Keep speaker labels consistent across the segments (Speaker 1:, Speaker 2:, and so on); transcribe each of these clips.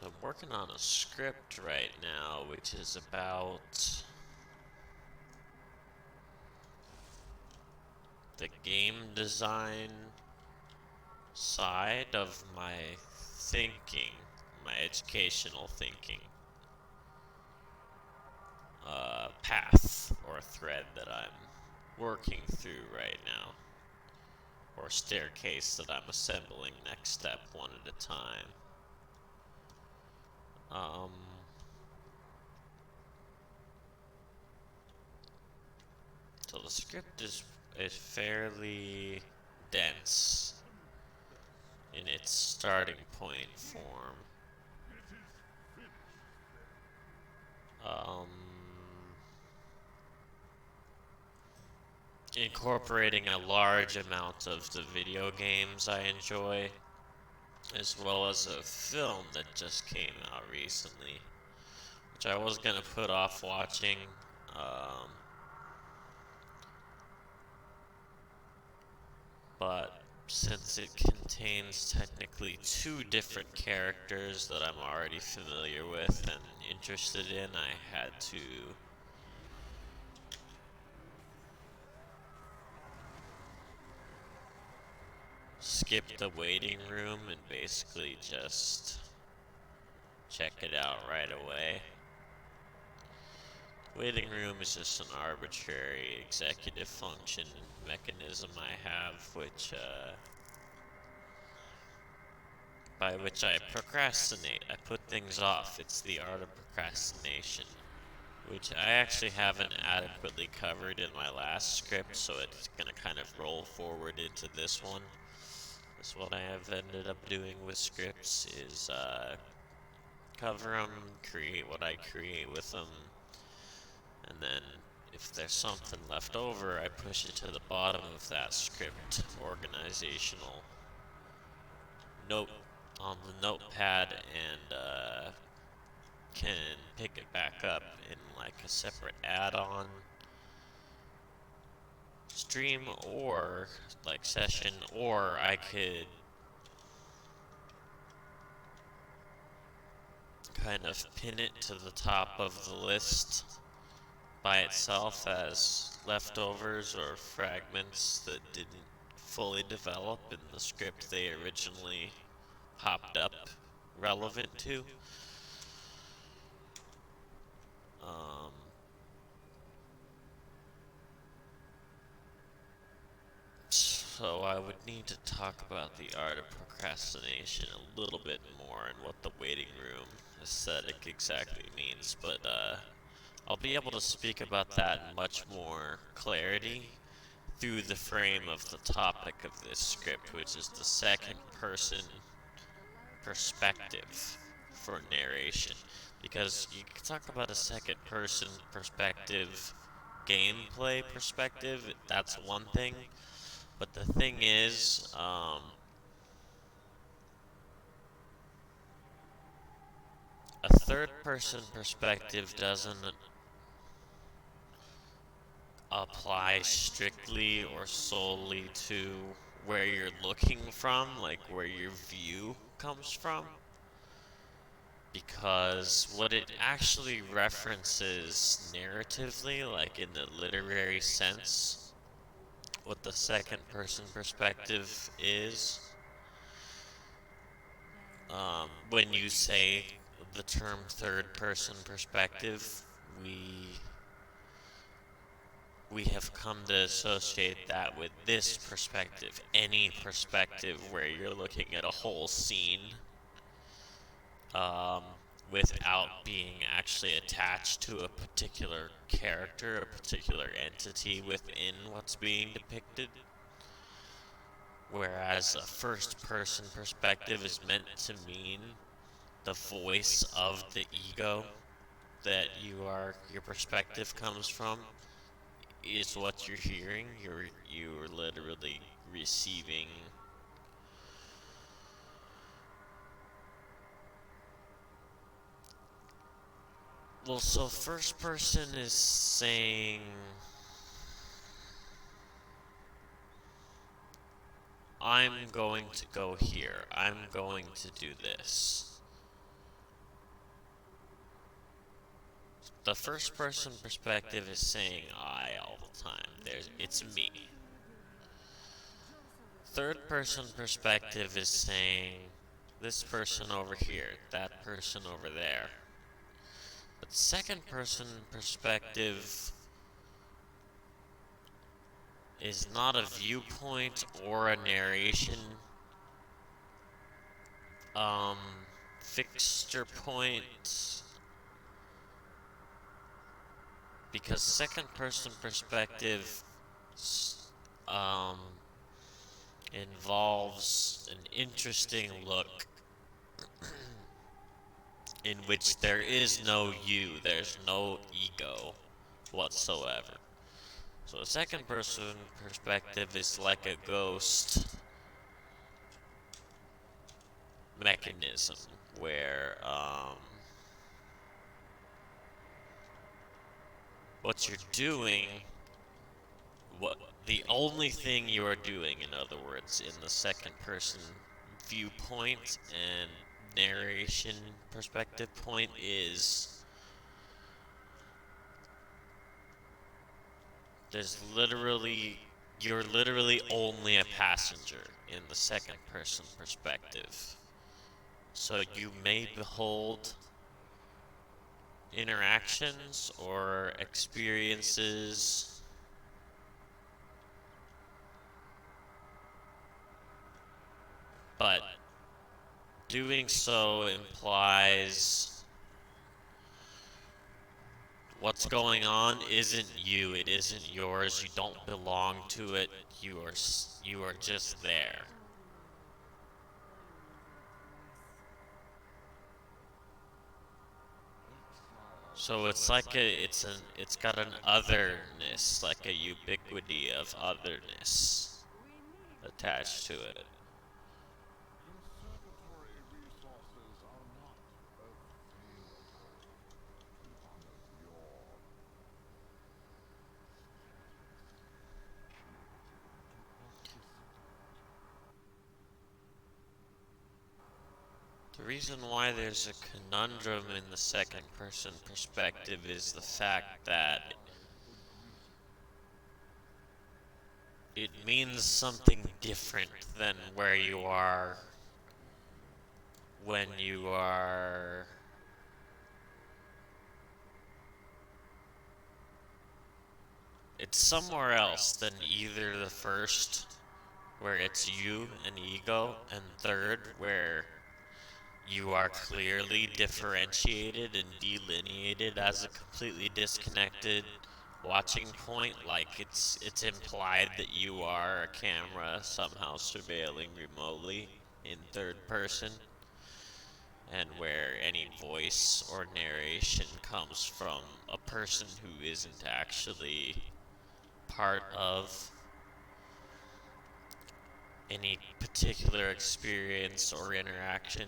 Speaker 1: I'm working on a script right now, which is about the game design side of my thinking, my educational thinking path or thread that I'm working through right now, or staircase that I'm assembling next step one at a time. Um, so the script is fairly dense in its starting point form. Um, Incorporating a large amount of the video games I enjoy, as well as a film that just came out recently, which I was gonna put off watching. Um, but since it contains technically two different characters that I'm already familiar with and interested in, I had to skip the waiting room and basically just check it out right away. Waiting room is just an arbitrary executive function mechanism I have, by which I procrastinate. I put things off. It's the art of procrastination, which I actually haven't adequately covered in my last script, so it's gonna kind of roll forward into this one. That's what I have ended up doing with scripts is cover them, create what I create with them, and then if there's something left over, I push it to the bottom of that script organizational note on the notepad and can pick it back up in like a separate add-on stream or like session, or I could kind of pin it to the top of the list by itself as leftovers or fragments that didn't fully develop in the script they originally popped up relevant to. Um, so I would need to talk about the art of procrastination a little bit more and what the waiting room aesthetic exactly means, but I'll be able to speak about that in much more clarity through the frame of the topic of this script, which is the second person perspective for narration. Because you can talk about a second person perspective, gameplay perspective, that's one thing. But the thing is, a third person perspective doesn't apply strictly or solely to where you're looking from, like where your view comes from, because what it actually references narratively, like in the literary sense, what the second person perspective is, when you say the term third person perspective, we we have come to associate that with this perspective, any perspective where you're looking at a whole scene um, without being actually attached to a particular character, a particular entity within what's being depicted. Whereas a first person perspective is meant to mean the voice of the ego that your perspective comes from is what you're hearing. You're literally receiving well, so first person is saying I'm going to go here. I'm going to do this. the first person perspective is saying I all the time. It's me. Third person perspective is saying this person over here, that person over there. But second person perspective is not a viewpoint or a narration fixture point, because second person perspective um, involves an interesting look in which there is no you, there's no ego whatsoever. So a second person perspective is like a ghost mechanism where what you're doing, what the only thing you are doing, in other words, in the second person viewpoint and narration perspective point is you're literally only a passenger in the second person perspective. So you may behold interactions or experiences, but doing so implies what's going on isn't you, it isn't yours, you don't belong to it, you are just there. So it's like it's got an otherness, like a ubiquity of otherness attached to it. The reason why there's a conundrum in the second person perspective is the fact that it means something different than where you are when you are it's somewhere else than either the first, where it's you and ego, and third, where you are clearly differentiated and delineated as a completely disconnected watching point, like it's implied that you are a camera somehow surveilling remotely in third person, and where any voice or narration comes from a person who isn't actually part of any particular experience or interaction.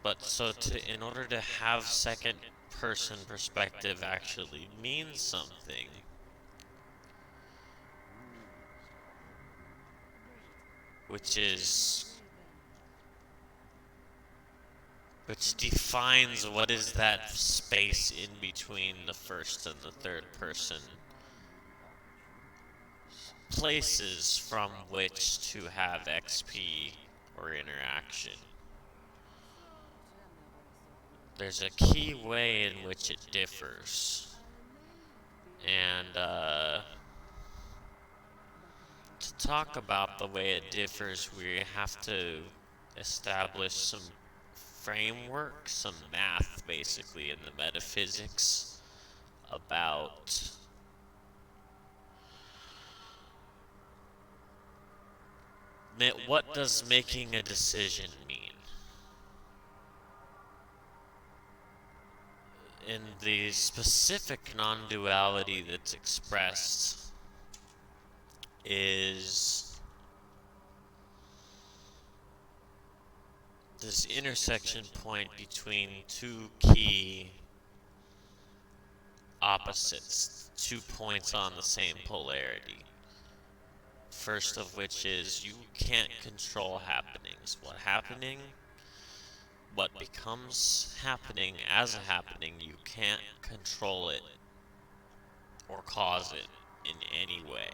Speaker 1: But so in order to have second person perspective actually mean something, which defines what is that space in between the first and the third person, places from which to have XP or interaction. There's a key way in which it differs, and to talk about the way it differs, we have to establish some framework, some math basically in the metaphysics about what does making a decision mean. In the specific non-duality that's expressed is this intersection point between two key opposites, 2 points on the same polarity. First of which is you can't control happenings. What happening what becomes happening as a happening, you can't control it or cause it in any way.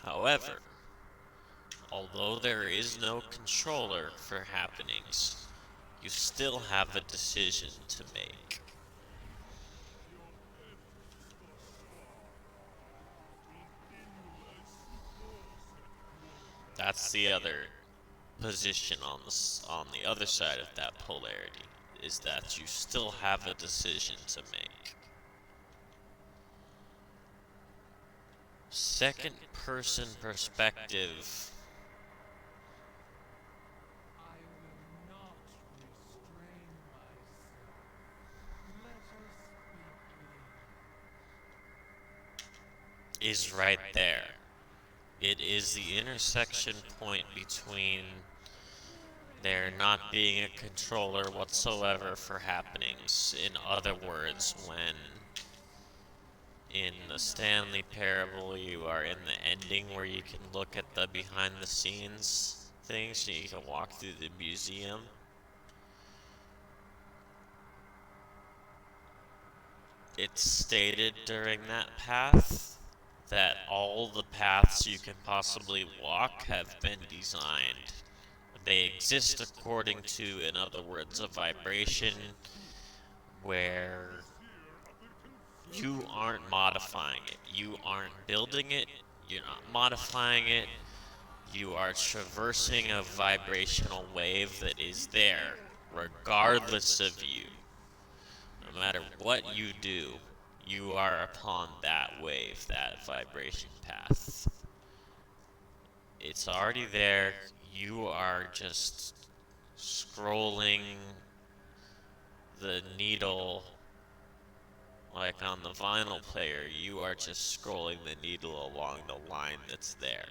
Speaker 1: However, although there is no controller for happenings, you still have a decision to make. That's the other position on the other side of that polarity, is that you still have a decision to make. Second person perspective is right there. It is the intersection point between there not being a controller whatsoever for happenings. In other words, when in the Stanley Parable you are in the ending where you can look at the behind the scenes things and you can walk through the museum. It's stated during that path that all the paths you can possibly walk have been designed. They exist according to, in other words, a vibration where you aren't modifying it. You aren't building it. You're not modifying it. You are traversing a vibrational wave that is there, regardless of you. No matter what you do, you are upon that wave, that vibration path. It's already there. You are just scrolling the needle like on the vinyl player. You are just scrolling the needle along the line that's there.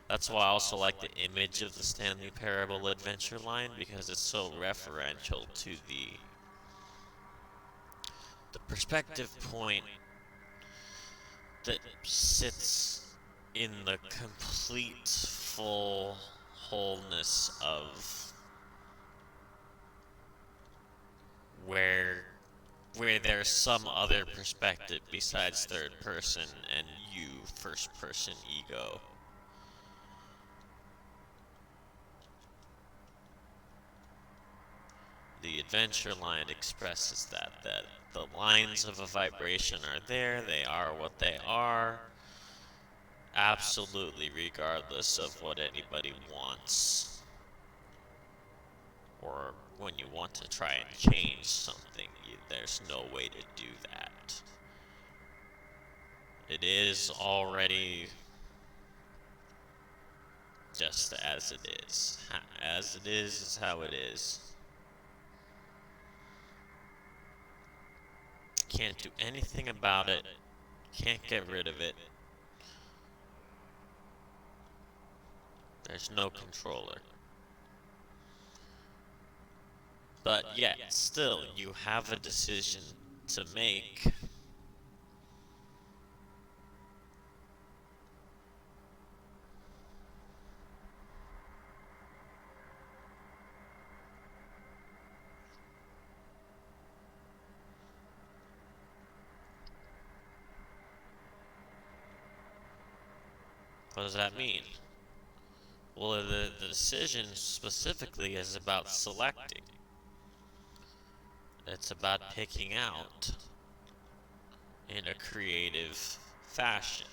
Speaker 1: That's why I also like the image of the Stanley Parable adventure line, because it's so referential to the perspective point that sits in the complete, full wholeness of where there's some other perspective besides third person and you first person ego. The adventure line expresses that the lines of a vibration are there, they are what they are, absolutely regardless of what anybody wants. Or when you want to try and change something, there's no way to do that. It is already just as it is. As it is how it is. Can't do anything about it. Can't get rid of it. There's no controller. But yet, still, you have a decision to make. What does that mean? Well, the decision specifically is about selecting. It's about picking out in a creative fashion.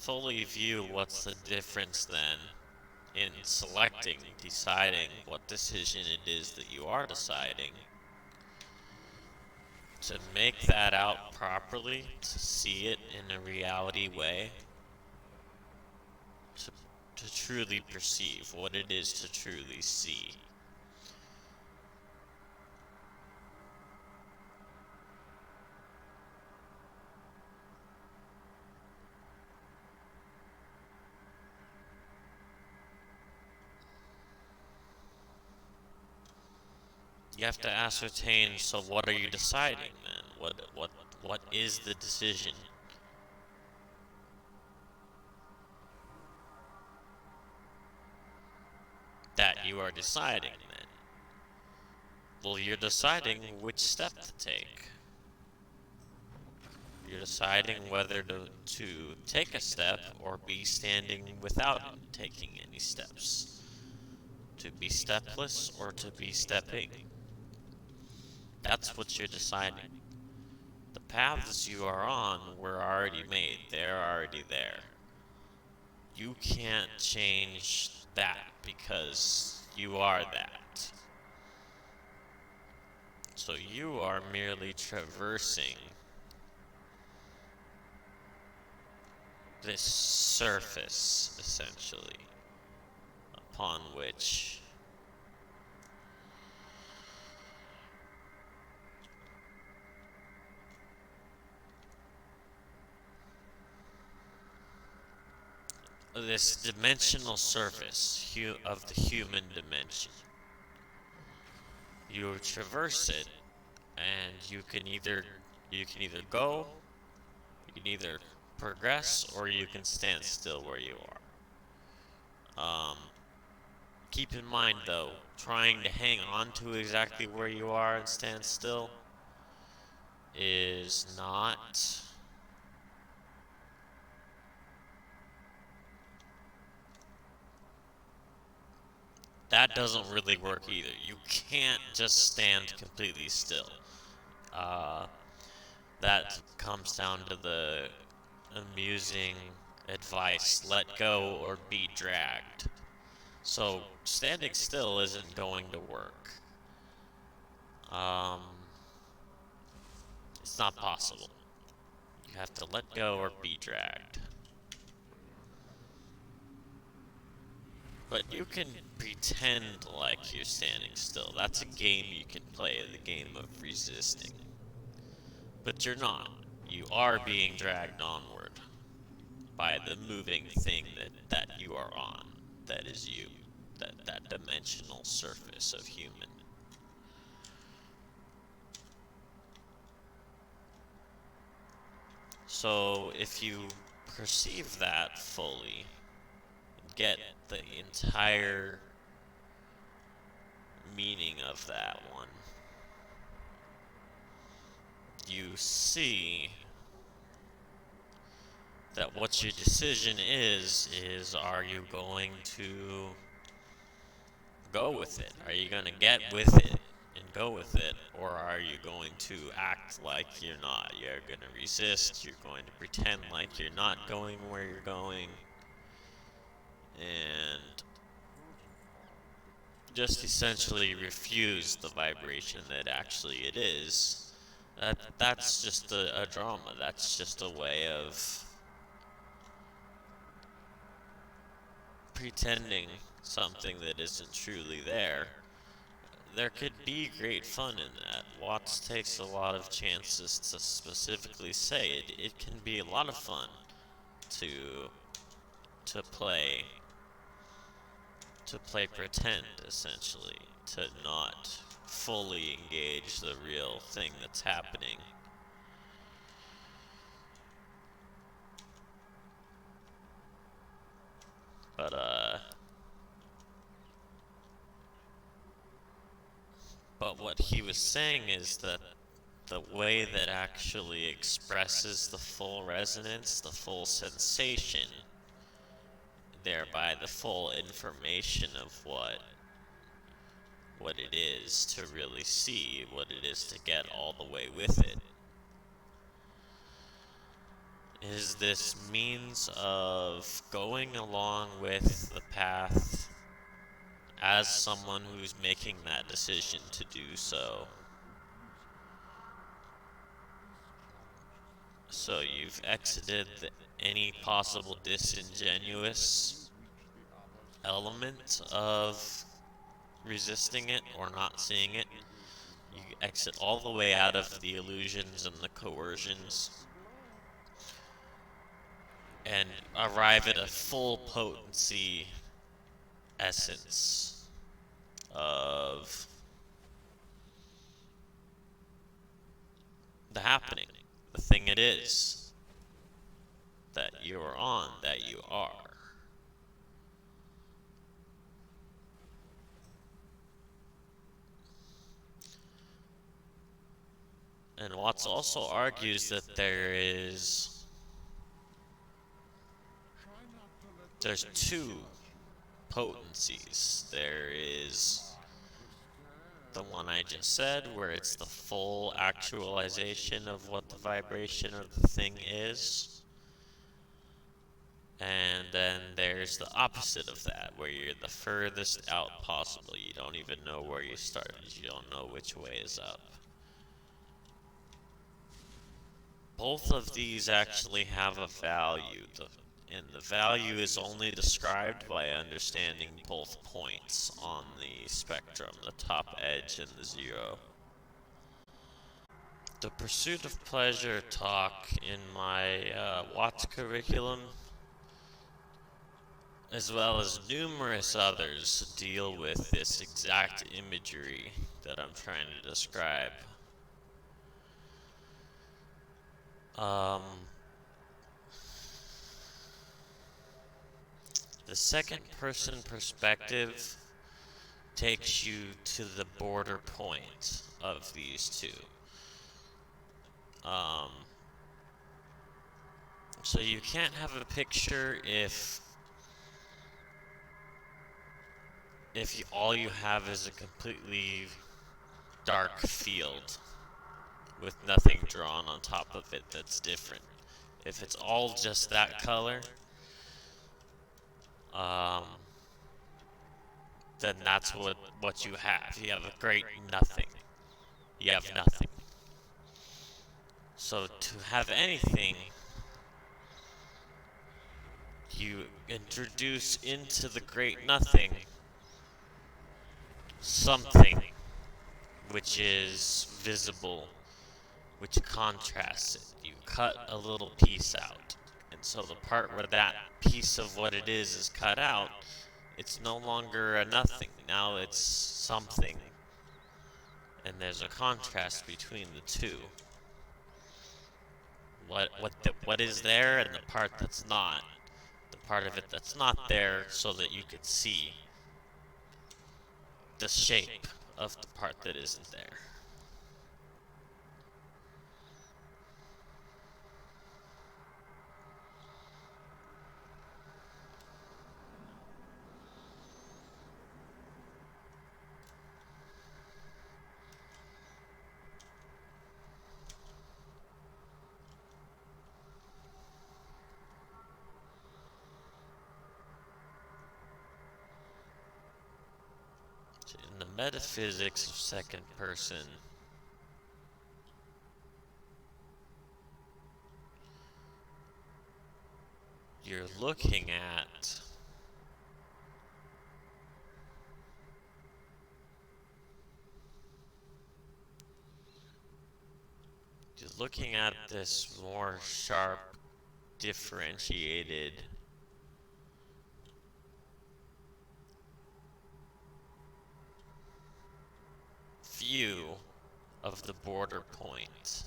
Speaker 1: fully view what's the difference then in selecting, deciding what decision it is that you are deciding, to make that out properly, to see it in a reality way, to, to truly perceive what it is to truly see. You have to ascertain, so what are you deciding then? What is the decision? That you are deciding then. Well, you're deciding which step to take. You're deciding whether to take a step or be standing without taking any steps. To be stepless or to be stepping. That's what you're deciding. The paths you are on were already made. They're already there. You can't change that because you are that. So you are merely traversing this surface, essentially, upon which this dimensional surface of the human dimension. You traverse it, and you can either go, you can either progress, or you can stand still where you are. Keep in mind though, trying to hang on to exactly where you are and stand still is not that doesn't really work either. You can't just stand completely still. That comes down to the amusing advice, let go or be dragged. So standing still isn't going to work. It's not possible. You have to let go or be dragged. But you can pretend like you're standing still. That's a game you can play, the game of resisting. But you're not. You are being dragged onward by the moving thing that you are on. That is you. That dimensional surface of human. So if you perceive that fully, get the entire meaning of that one, you see that what your decision is are you going to go with it? Are you going to get with it and go with it? Or are you going to act like you're not? You're going to resist, you're going to pretend like you're not going where you're going, and just essentially refuse the vibration that actually it is. That's just a drama. That's just a way of pretending something that isn't truly there. There could be great fun in that. Watts takes a lot of chances to specifically say it can be a lot of fun to play pretend, essentially, to not fully engage the real thing that's happening. But what he was saying is that the way that actually expresses the full resonance, the full sensation, thereby the full information of what it is to really see, what it is to get all the way with it, is this means of going along with the path as someone who's making that decision to do so. So you've exited any possible disingenuous element of resisting it or not seeing it. You exit all the way out of the illusions and the coercions and arrive at a full potency essence of the happening, the thing it is that you are on, that you are. And Watts also argues that there's two potencies. There is the one I just said, where it's the full actualization of what the vibration of the thing is. And then there's the opposite of that, where you're the furthest out possible. You don't even know where you started. You don't know which way is up. Both of these actually have a value, and the value is only described by understanding both points on the spectrum, the top edge and the zero. The pursuit of pleasure talk in my Watts curriculum, as well as numerous others, deal with this exact imagery that I'm trying to describe. The second person perspective takes you to the border point of these two. So you can't have a picture if all you have is a completely dark field with nothing drawn on top of it that's different. If it's all just that color, then that's what you have. You have a great nothing. You have nothing. So to have anything, you introduce into the great nothing something which is visible, which contrasts it. You cut a little piece out. And so the part where that piece of what it is cut out, it's no longer a nothing. Now it's something. And there's a contrast between the two. What is there and the part that's not. The part of it that's not there so that you could see the shape of the part that isn't there. In the metaphysics of second person, you're looking at this more sharp, differentiated view of the border point.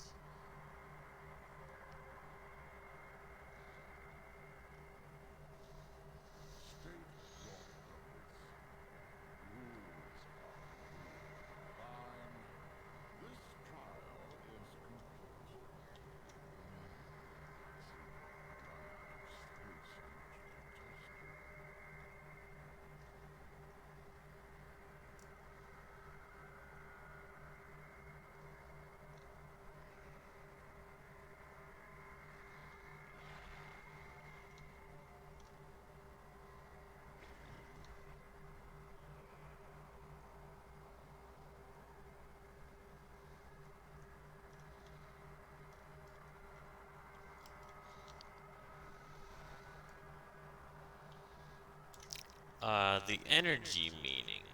Speaker 1: the energy meaning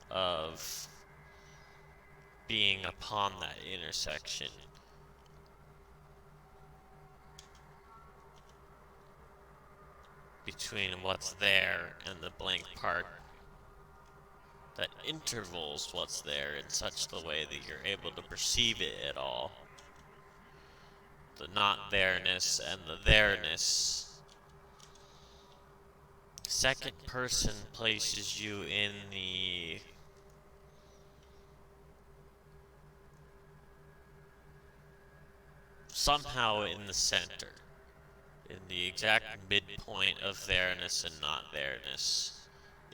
Speaker 1: of being upon that intersection between what's there and the blank part that intervals what's there in such the way that you're able to perceive it at all. The not there-ness and the there-ness. Second person places you in the somehow in the center, in the exact midpoint of there-ness and not there-ness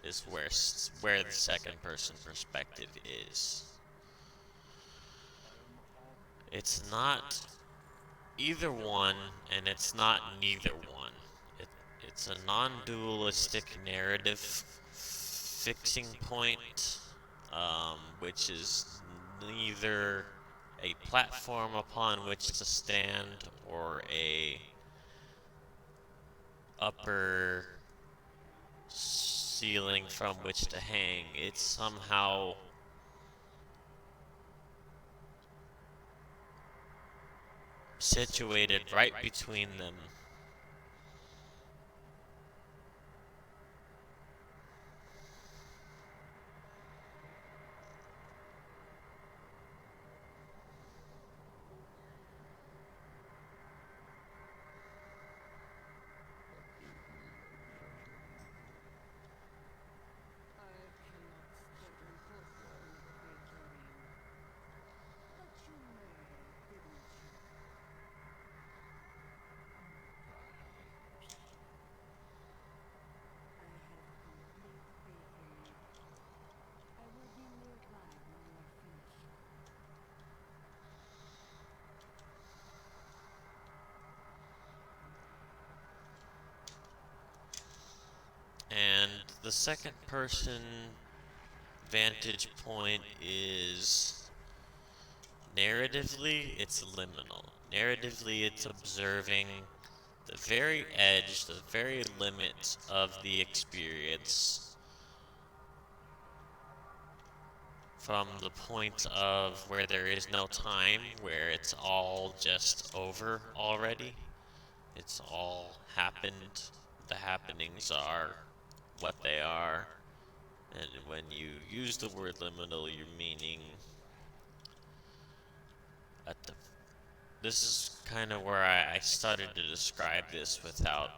Speaker 1: is where the second person perspective is. It's not either one, and it's not neither one. It's a non-dualistic narrative fixing point, which is neither a platform upon which to stand or a upper ceiling from which to hang. It's somehow situated right between them. And the second person vantage point is narratively, it's liminal. Narratively, it's observing the very edge, the very limit of the experience from the point of where there is no time, where it's all just over already. It's all happened. The happenings are what they are. And when you use the word liminal, you're meaning at the. This is kind of where I started to describe this without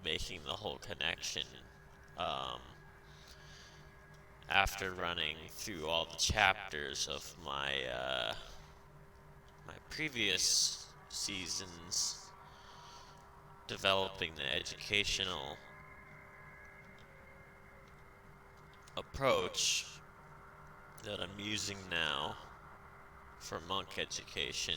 Speaker 1: making the whole connection. Um, After running through all the chapters of my previous seasons, developing the educational approach that I'm using now for monk education,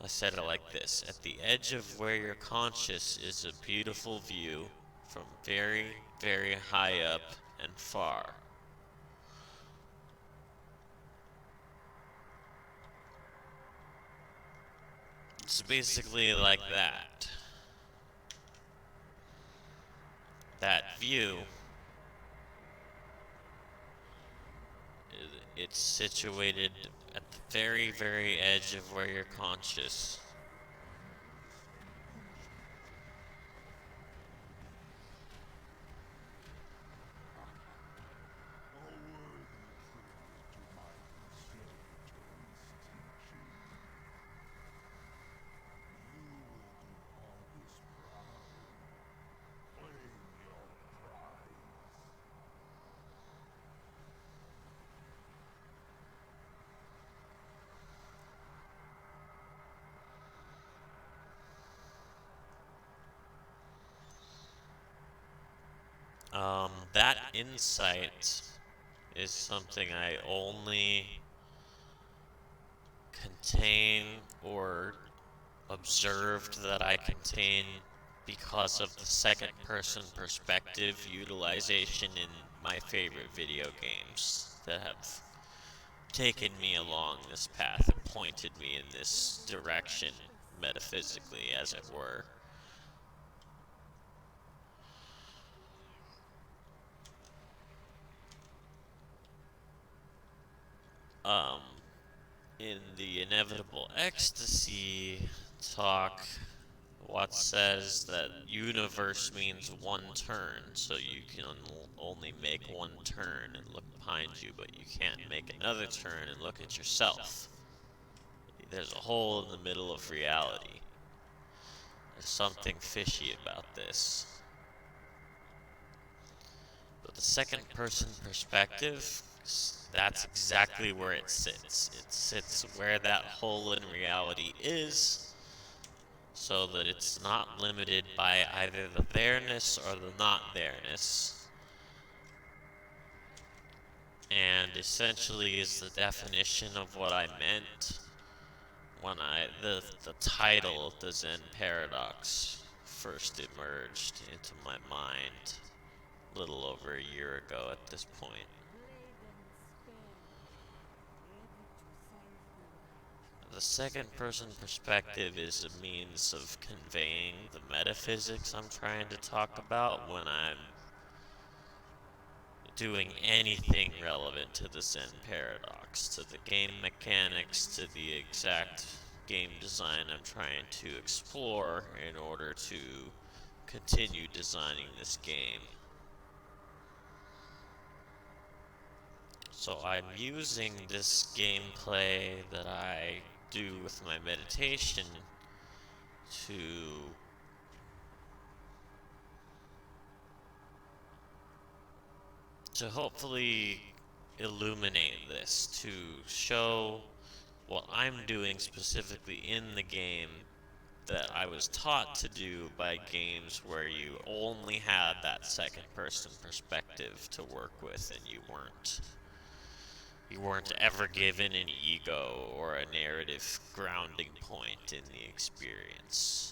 Speaker 1: I said it like this: at the edge of where you're conscious is a beautiful view from very, very high up and far. It's basically like that. That view, it's situated at the very, very edge of where you're conscious. That insight is something I only contain or observed that I contain because of the second person perspective utilization in my favorite video games that have taken me along this path and pointed me in this direction, metaphysically, as it were. inevitable ecstasy talk, Watts says that universe means one turn, so you can only make one turn and look behind you, but you can't make another turn and look at yourself. There's a hole in the middle of reality. There's something fishy about this. But the second person perspective, that's exactly where it sits. It sits where that hole in reality is, so that it's not limited by either the there-ness or the not there-ness. And essentially is the definition of what I meant when the title of the Zen paradox first emerged into my mind a little over a year ago at this point. The second person perspective is a means of conveying the metaphysics I'm trying to talk about when I'm doing anything relevant to the Zen paradox, to the game mechanics, to the exact game design I'm trying to explore in order to continue designing this game. So I'm using this gameplay that I do with my meditation to hopefully illuminate this, to show what I'm doing specifically in the game that I was taught to do by games where you only had that second person perspective to work with, and you weren't ever given an ego or a narrative grounding point in the experience.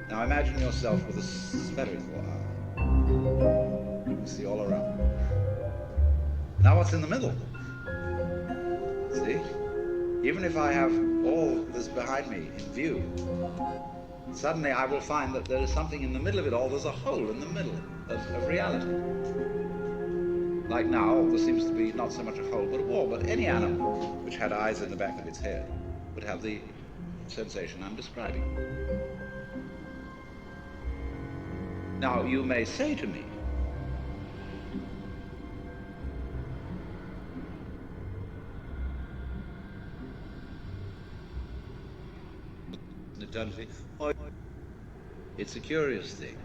Speaker 2: Now imagine yourself with a spherical eye. You see all around. Now what's in the middle? See? Even if I have all this behind me in view, suddenly I will find that there is something in the middle of it all. There's a hole in the middle of reality. Like now, there seems to be not so much a hole but a wall, but any animal which had eyes in the back of its head would have the sensation I'm describing. Now, you may say to me, it's a curious thing.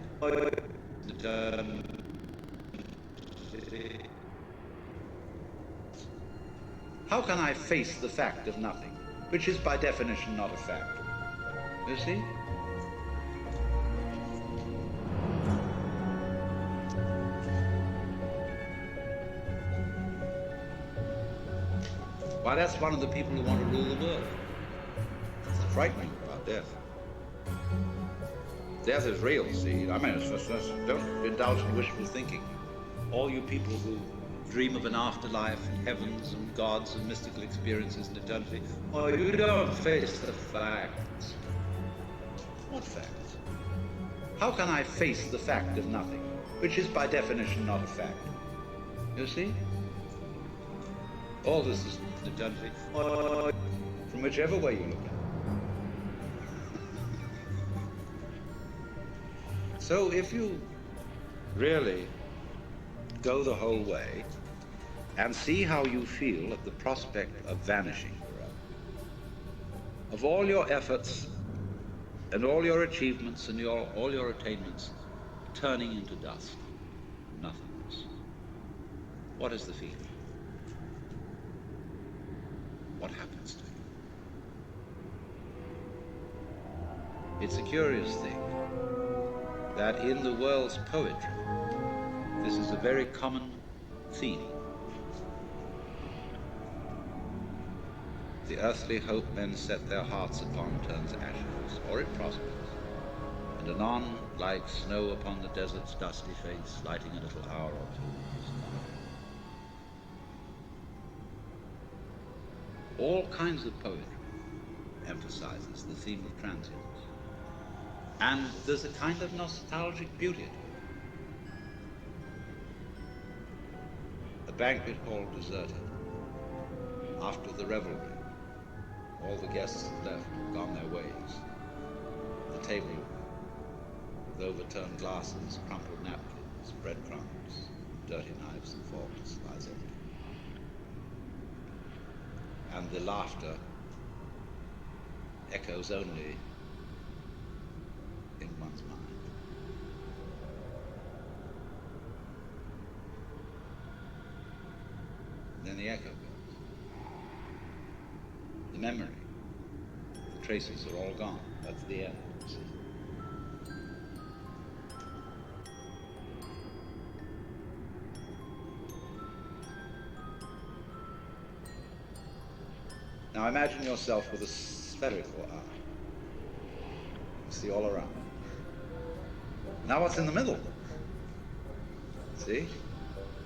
Speaker 2: How can I face the fact of nothing, which is by definition not a fact? You see? Why, that's one of the people who want to rule the world. It's frightening about death. Death is real, see? I mean, don't indulge in wishful thinking. All you people who dream of an afterlife and heavens and gods and mystical experiences in eternity, or you don't face the facts. What facts? How can I face the fact of nothing, which is by definition not a fact? You see? All this is eternity, or from whichever way you look at it. So if you really go the whole way and see how you feel at the prospect of vanishing forever, of all your efforts and all your achievements and all your attainments turning into dust, nothingness, what is the feeling? What happens to you? It's a curious thing that in the world's poetry, this is a very common theme. The earthly hope men set their hearts upon turns ashes, or it prospers, and anon, like snow upon the desert's dusty face, lighting a little hour or two, is gone. All kinds of poetry emphasizes the theme of transience. And there's a kind of nostalgic beauty to it. A banquet hall deserted. After the revelry, all the guests have left, gone their ways. The table with overturned glasses, crumpled napkins, breadcrumbs, dirty knives and forks lies empty. And the laughter echoes only in one's mind. Then the echo goes. The memory, the traces are all gone. That's the end. See? Now imagine yourself with a spherical eye. You see all around. Now what's in the middle? See?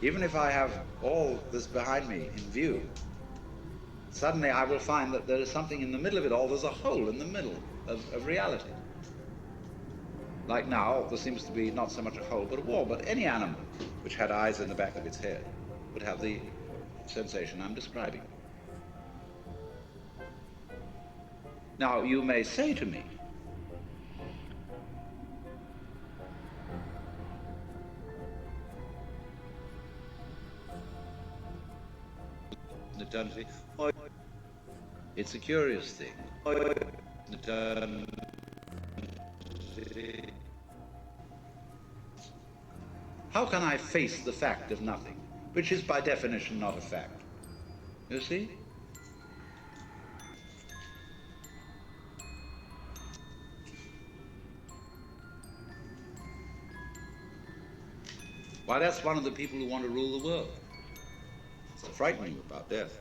Speaker 2: Even if I have all this behind me in view, suddenly I will find that there is something in the middle of it all. There's a hole in the middle of reality. Like now, there seems to be not so much a hole, but a wall. But any animal which had eyes in the back of its head would have the sensation I'm describing. Now, you may say to me, eternity, it's a curious thing. How can I face the fact of nothing, which is by definition not a fact? You see? Why, that's one of the people who want to rule the world. It's frightening about death.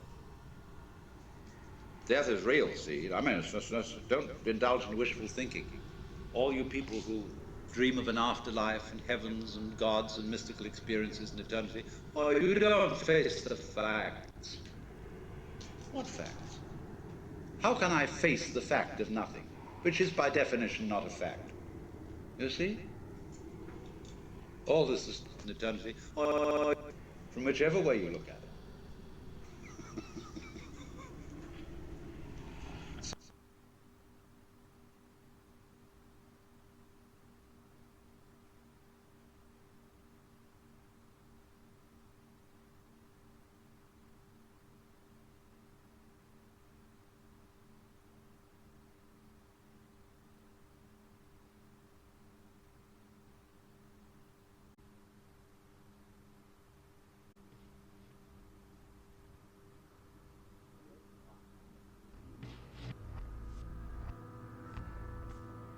Speaker 2: Death is real, see? I mean, don't indulge in wishful thinking. All you people who dream of an afterlife and heavens and gods and mystical experiences in eternity, or you don't face the facts. What facts? How can I face the fact of nothing, which is by definition not a fact? You see? All this is eternity, or from whichever way you look at it.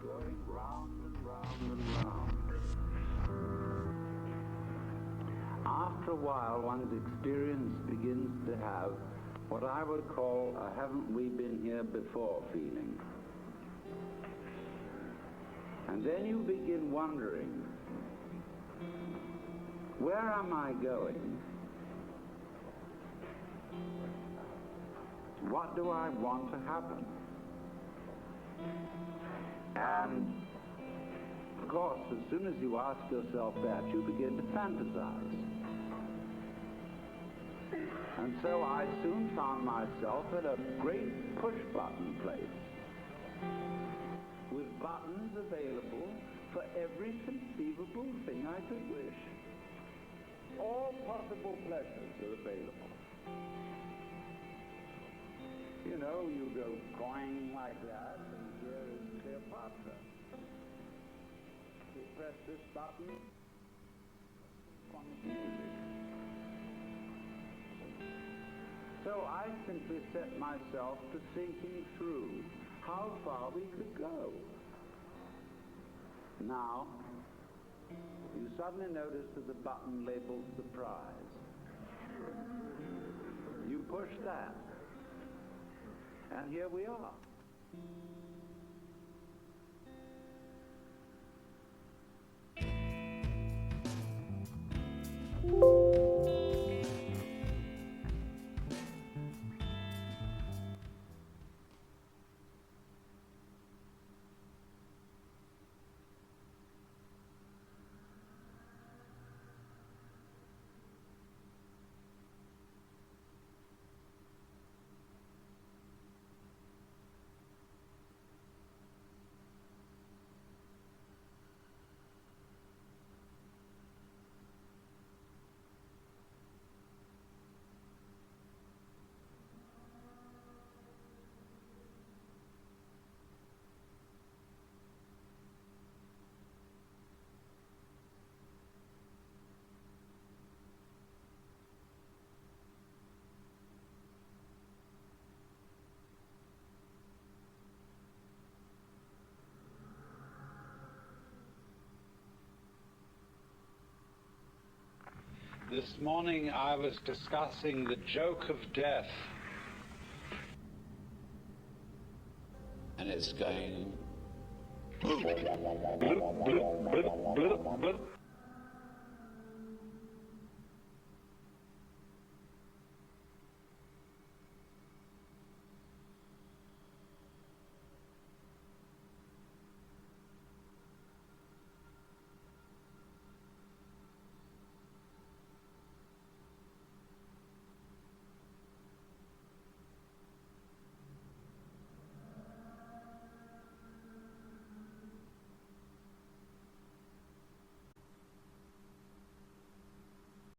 Speaker 3: Going round and round and round. After a while, one's experience begins to have what I would call a haven't we been here before feeling. And then you begin wondering, where am I going? what do I want to happen? And, of course, as soon as you ask yourself that, you begin to fantasize. And so I soon found myself at a great push-button place, with buttons available for every conceivable thing I could wish. All possible pleasures are available. You know, you go going like that, and here is Cleopatra. You press this button, comes music. So I simply set myself to thinking through how far we could go. Now, you suddenly notice that the button labeled surprise. You push that, and here we are. This morning I was discussing the joke of death. And it's going...